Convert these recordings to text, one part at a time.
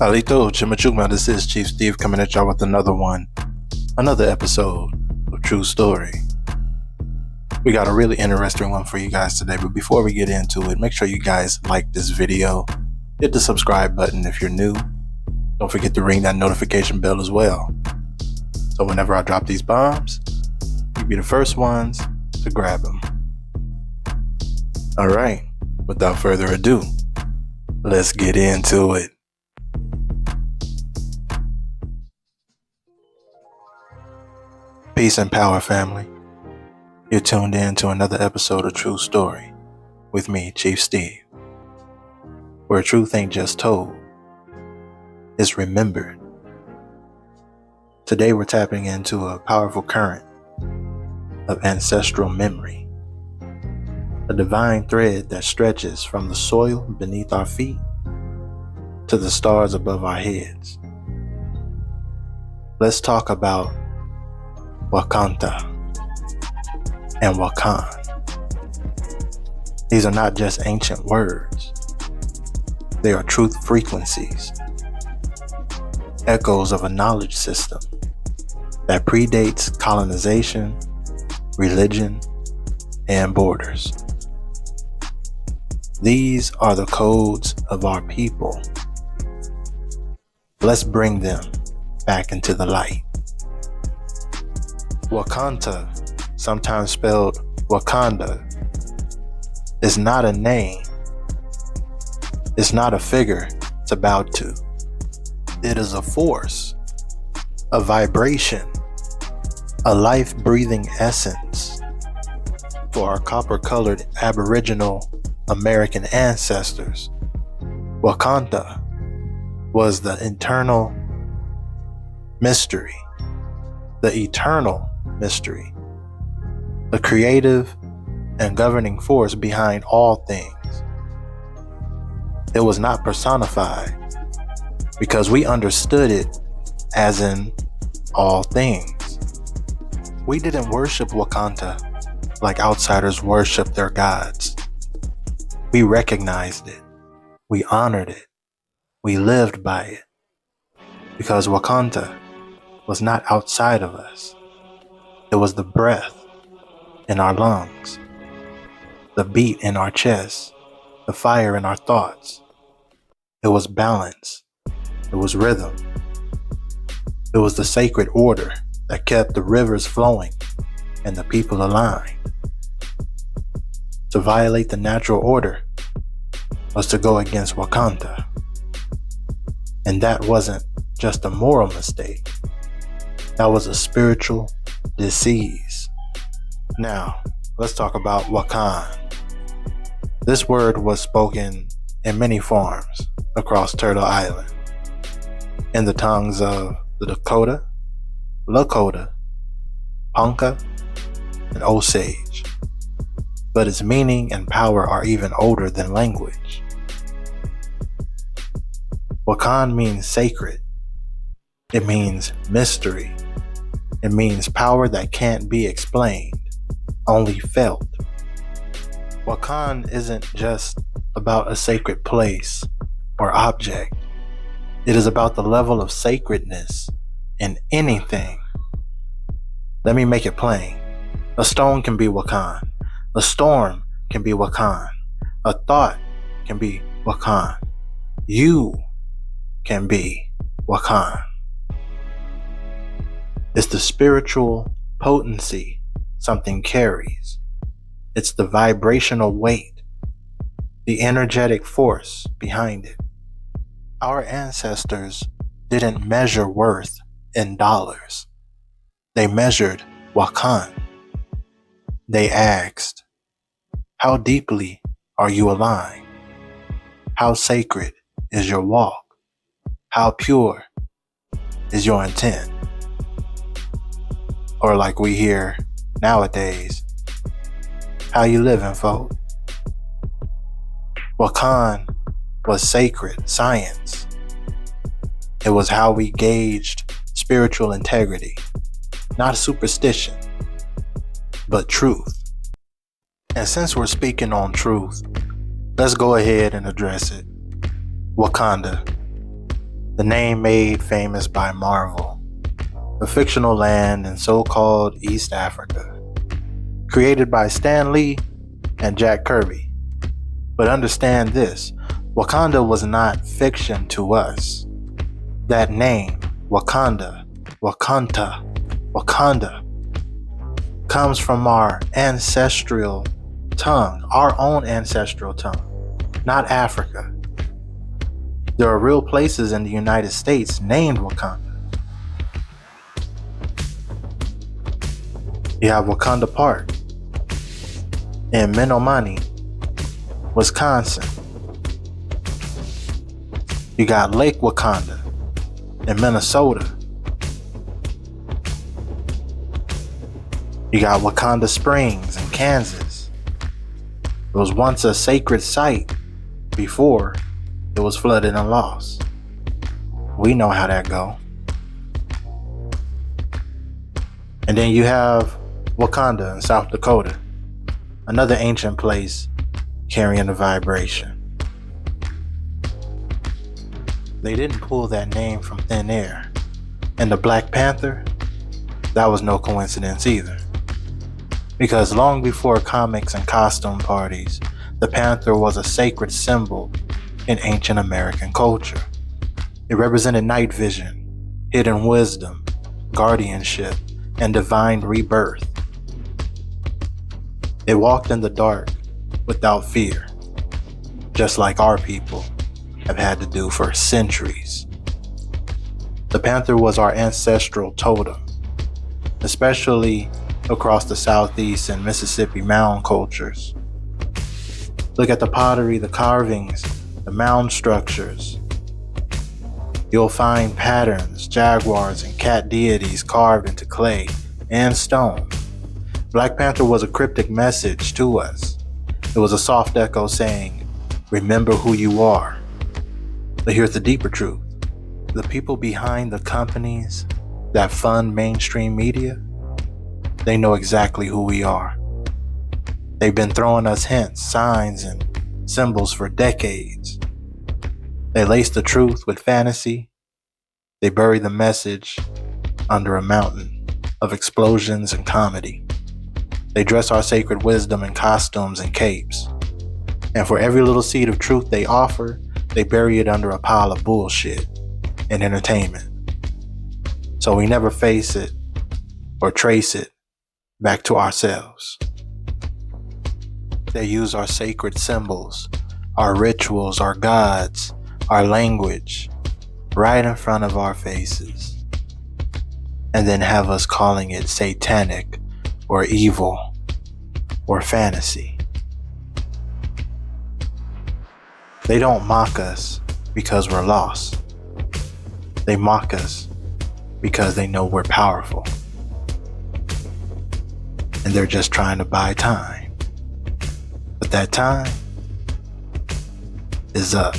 Alito Chimachuma, this is Chief Steve coming at y'all with another episode of True Story. We got a really interesting one for you guys today, but before we get into it, make sure you guys like this video, hit the subscribe button if you're new, don't forget to ring that notification bell as well, so whenever I drop these bombs, you'll be the first ones to grab them. Alright, without further ado, let's get into it. Peace and power, family. You're tuned in to another episode of True Story with me, Chief Steve, where truth ain't just told, it's remembered. Today we're tapping into a powerful current of ancestral memory, a divine thread that stretches from the soil beneath our feet to the stars above our heads. Let's talk about Wakanda and Wakan. These are not just ancient words. They are truth frequencies, echoes of a knowledge system that predates colonization, religion, and borders. These are the codes of our people. Let's bring them back into the light. Wakanda, sometimes spelled Wakanda, is not a name. It's not a figure to bow to. It is a force, a vibration, a life-breathing essence. For our copper-colored Aboriginal American ancestors, Wakanda was the internal mystery, the eternal mystery, the creative and governing force behind all things. It was not personified because we understood it as in all things. We didn't worship Wakanda like outsiders worship their gods. We recognized it, we honored it, we lived by it, because Wakanda was not outside of us. It was the breath in our lungs, the beat in our chest, the fire in our thoughts. It was balance. It was rhythm. It was the sacred order that kept the rivers flowing and the people aligned. To violate the natural order was to go against Wakanda. And that wasn't just a moral mistake. That was a spiritual disease. Now, let's talk about Wakan. This word was spoken in many forms across Turtle Island, in the tongues of the Dakota, Lakota, Ponca, and Osage. But its meaning and power are even older than language. Wakan means sacred. It means mystery. It means power that can't be explained, only felt. Wakan isn't just about a sacred place or object. It is about the level of sacredness in anything. Let me make it plain. A stone can be Wakan. A storm can be Wakan. A thought can be Wakan. You can be Wakan. It's the spiritual potency something carries. It's the vibrational weight, the energetic force behind it. Our ancestors didn't measure worth in dollars. They measured Wakan. They asked, how deeply are you aligned? How sacred is your walk? How pure is your intent? Or like we hear nowadays, how you living, folk? Wakan was sacred science. It was how we gauged spiritual integrity, not superstition, but truth. And since we're speaking on truth, let's go ahead and address it. Wakanda. the name made famous by Marvel, a fictional land in so-called East Africa, created by Stan Lee and Jack Kirby. But understand this, Wakanda was not fiction to us. That name, Wakanda, Wakanta, Wakanda, comes from our ancestral tongue, our own ancestral tongue, not Africa. There are real places in the United States named Wakanda. You have Wakanda Park in Menominee, Wisconsin. You got Lake Wakanda in Minnesota. You got Wakanda Springs in Kansas. It was once a sacred site before it was flooded and lost. We know how that go. And then you have Wakanda in South Dakota, another ancient place carrying the vibration. They didn't pull that name from thin air. And the Black Panther, that was no coincidence either. Because long before comics and costume parties, the Panther was a sacred symbol in ancient American culture. It represented night vision, hidden wisdom, guardianship, and divine rebirth. It walked in the dark without fear, just like our people have had to do for centuries. The Panther was our ancestral totem, especially across the Southeast and Mississippi mound cultures. Look at the pottery, the carvings, the mound structures. You'll find patterns, jaguars, and cat deities carved into clay and stone. Black Panther was a cryptic message to us. It was a soft echo saying, remember who you are. But here's the deeper truth. The people behind the companies that fund mainstream media, they know exactly who we are. They've been throwing us hints, signs, and symbols for decades. They lace the truth with fantasy. They bury the message under a mountain of explosions and comedy. They dress our sacred wisdom in costumes and capes. And for every little seed of truth they offer, they bury it under a pile of bullshit and entertainment. So we never face it or trace it back to ourselves. They use our sacred symbols, our rituals, our gods, our language, right in front of our faces, and then have us calling it satanic or evil or fantasy. They don't mock us because we're lost. They mock us because they know we're powerful. And they're just trying to buy time. But that time is up.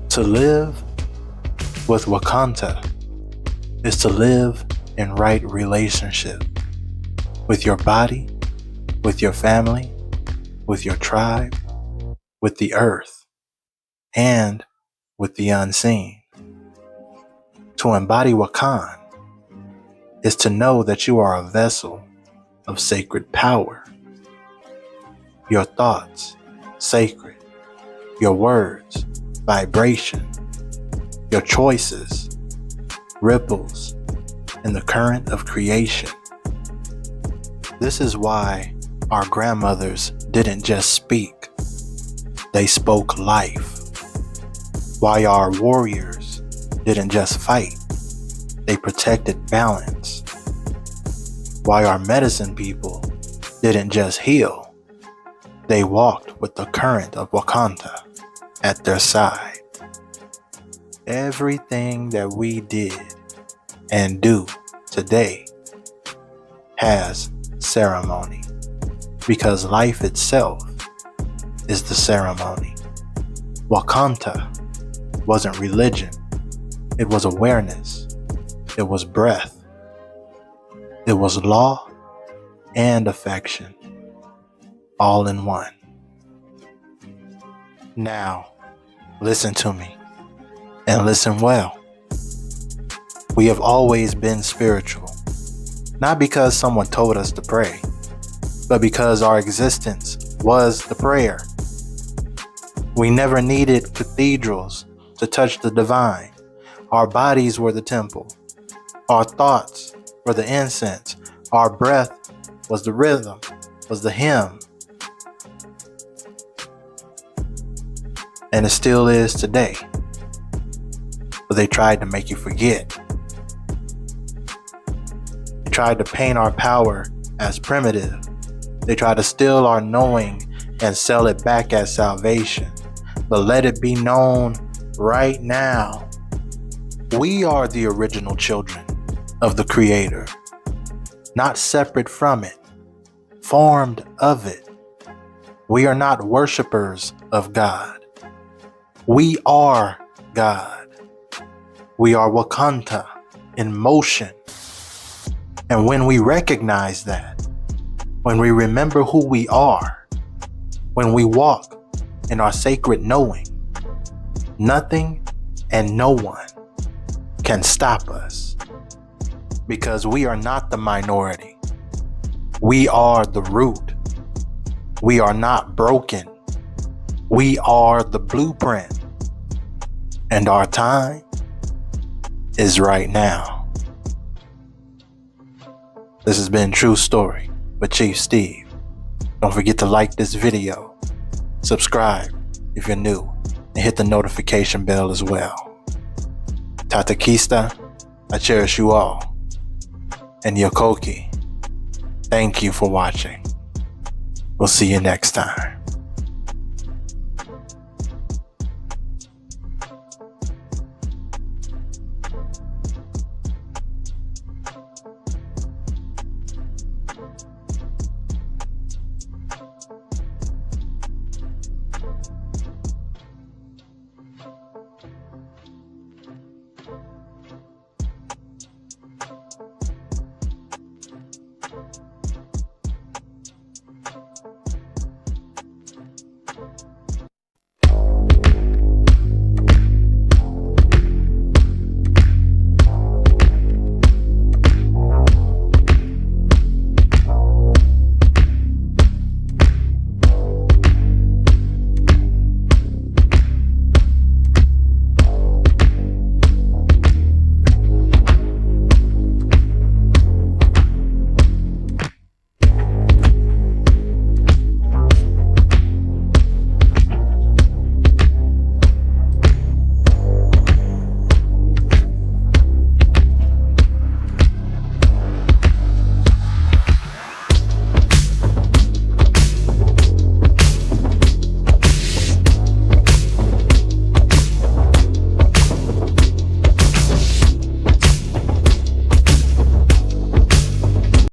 To live with Wakanda is to live in right relationship with your body, with your family, with your tribe, with the earth, and with the unseen. To embody Wakan is to know that you are a vessel of sacred power. Your thoughts, sacred. Your words, vibration. Your choices, ripples in the current of creation. This is why our grandmothers didn't just speak, they spoke life. Why our warriors didn't just fight, they protected balance. Why our medicine people didn't just heal, they walked with the current of Wakanda at their side. Everything that we did and do today has ceremony, because life itself is the ceremony. Wakanda wasn't religion, it was awareness, it was breath, it was law and affection, all in one. Now, listen to me. And listen well. We have always been spiritual, not because someone told us to pray, but because our existence was the prayer. We never needed cathedrals to touch the divine. Our bodies were the temple. Our thoughts were the incense. Our breath was the rhythm, was the hymn. And it still is today. But they tried to make you forget. They tried to paint our power as primitive. They tried to steal our knowing and sell it back as salvation. But let it be known right now, we are the original children of the Creator, not separate from it, formed of it. We are not worshipers of God. We are God. We are Wakanda in motion. And when we recognize that, when we remember who we are, when we walk in our sacred knowing, nothing and no one can stop us, because we are not the minority. We are the root. We are not broken. We are the blueprint. And our time is right now. This has been True Story with Chief Steve. Don't forget to like this video, subscribe if you're new, and hit the notification bell as well. Tatakista, I cherish you all. And Yokoki, thank you for watching. We'll see you next time.